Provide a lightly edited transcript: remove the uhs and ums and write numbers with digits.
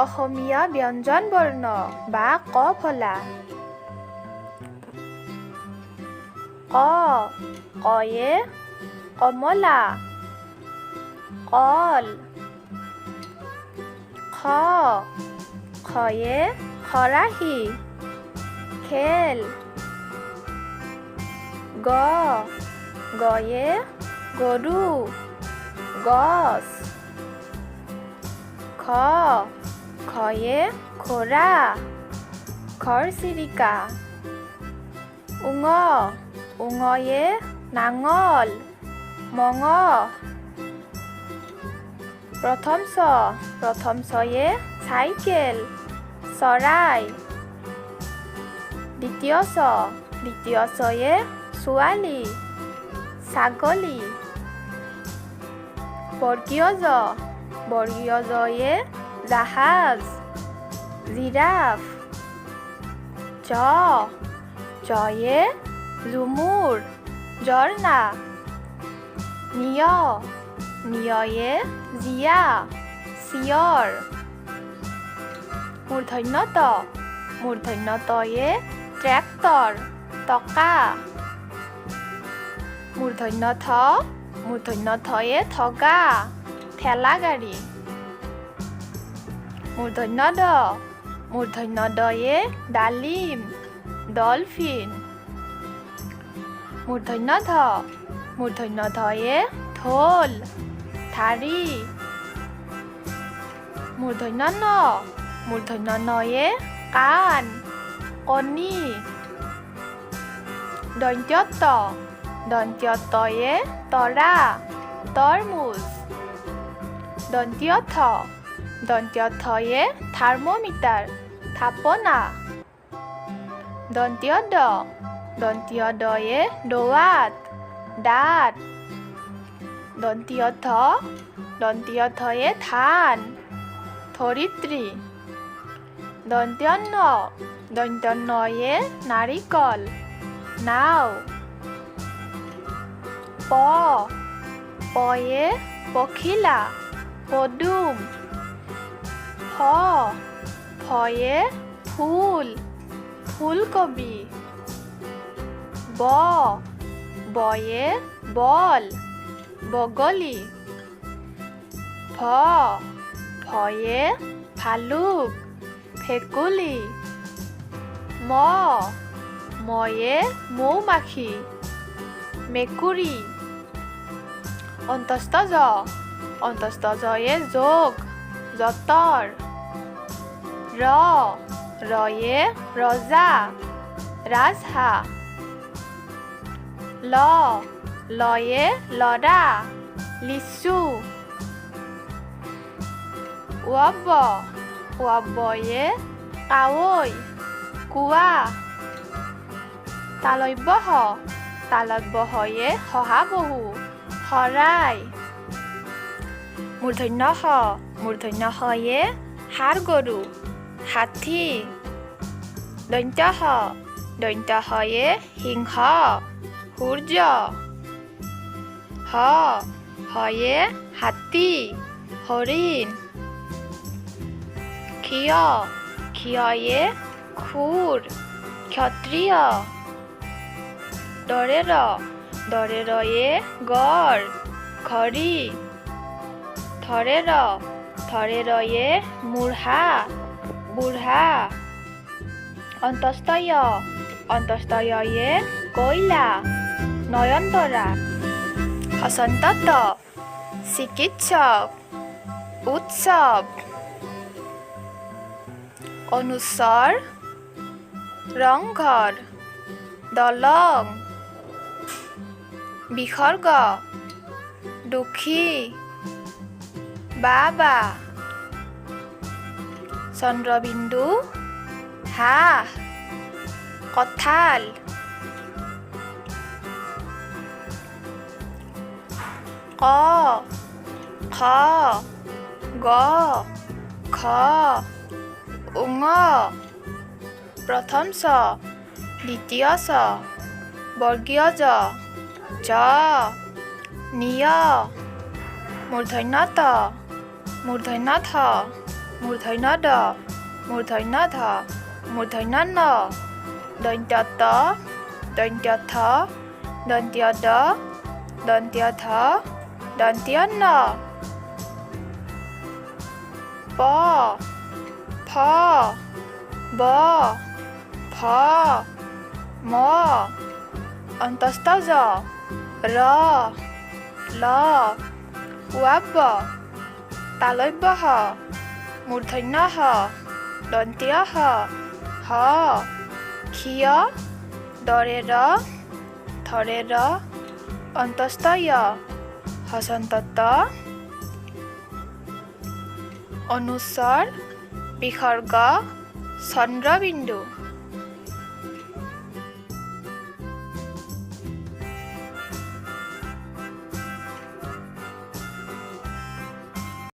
অসমীয়া ব্যঞ্জন বৰ্ণ বা ক ফলা। ক, কয়ে কমলা, কল। খ, খয়ে খৰাহী, খেল। গ, গয়ে গৰু, গছ। খ, খয়ে খৰা, ঘৰচিৰিকা। উঙ, উঙয়ে নাঙল, মঙহ। প্ৰথম ছয়ে চাইকেল, চৰাই। দ্বিতীয় ছয়ে ছোৱালী, ছাগলী। বৰ্গীয় জয়ে জাহাজ, জিৰাফ। জয়ে ঝুমুৰ, ঝৰ্ণা। নিয়য়ে জীয়া, চিঞৰ। মূৰ্ধন্য তয়ে ট্ৰেক্টৰ, টকা। মূৰ্ধন্য থয়ে ঠগা, ঠেলা গাড়ী। মূৰ্ধন্য দয়ে ডালিম, ডলফিন। মূৰ্ধন্য ধয়ে ঢোল, ঢাৰি। মূৰ্ধন্য নয়ে কাণ, কণী। দন্ত্য তয়ে তৰা, তৰমুজ। দন্ত্য থয়ে থাৰ্মোমিটাৰ, থাপনা। দন্ত্য দয়ে দোৱাত, দাঁত। দন্ত্য থয়ে ধান, ধৰিত্ৰী। দন্ত্য নয়ে নাৰিকল, নাও। পয়ে পখিলা, পদুম। ফয়ে ফুল, ফুলকবি। বয়ে বল, বগলী। ভয়ে ভালুক, ভেকুলী। ময়ে মৌমাখি, মেকুৰী। অন্তস্থ জয়ে যোগ, যঁতৰ। ৰয়ে ৰজা, ৰাজহাঁহ। লয়ে লৰা, লিচু। ৱয়ে কাৱৈ, কুৱা। তালত বহয়ে শহাপহু, শৰাই। মূৰ্ধন্য শয়ে ষাঁড় গৰু, হাতী। দন্ত্য শয়ে সিংহ, সূৰ্য। হয়ে হাতী, হৰিণ। ক্ষয়ে খুৰ, ক্ষত্ৰিয়। দৰেৰয়ে গড়, ঘড়ী। ধৰেৰয়ে মূঢ়া, বুঢ়া। অন্তস্থ য়য়ে কয়লা, নয়নতৰা। হছন্ত ত চিকিৎসক, উৎসৱ। অনুস্বৰ ৰংঘৰ, দলং। বিসৰ্গ দুখী, বাবা। চন্দ্ৰবিন্দু হাঁহ, কঁঠাল। ক, খ, গ, ঘ, উঙ। প্ৰথম ছ, দ্বিতীয় ছ, বৰ্গীয় জ, নিয়। মূৰ্ধন্য ত, মূৰ্ধন্য থ, মূৰ্ধন্য ড মূৰ্ধন্য ধ মূৰ্ধন্য ন দন্ত্য ত দন্ত্য থ দন্ত্য দ দন্ত্য ধ দন্ত্য ন প ফ ব ভ ম অন্তস্থ জ ৰ ল ৱ তালব্য হ মূৰ্ধন্য হ দন্ত্য হ হ ক্ষীয় দৰে ৰ ধৰে ৰ অন্তস্থ য় হসন্ত ত অনুস্বৰ বিসৰ্গ চন্দ্ৰবিন্দু।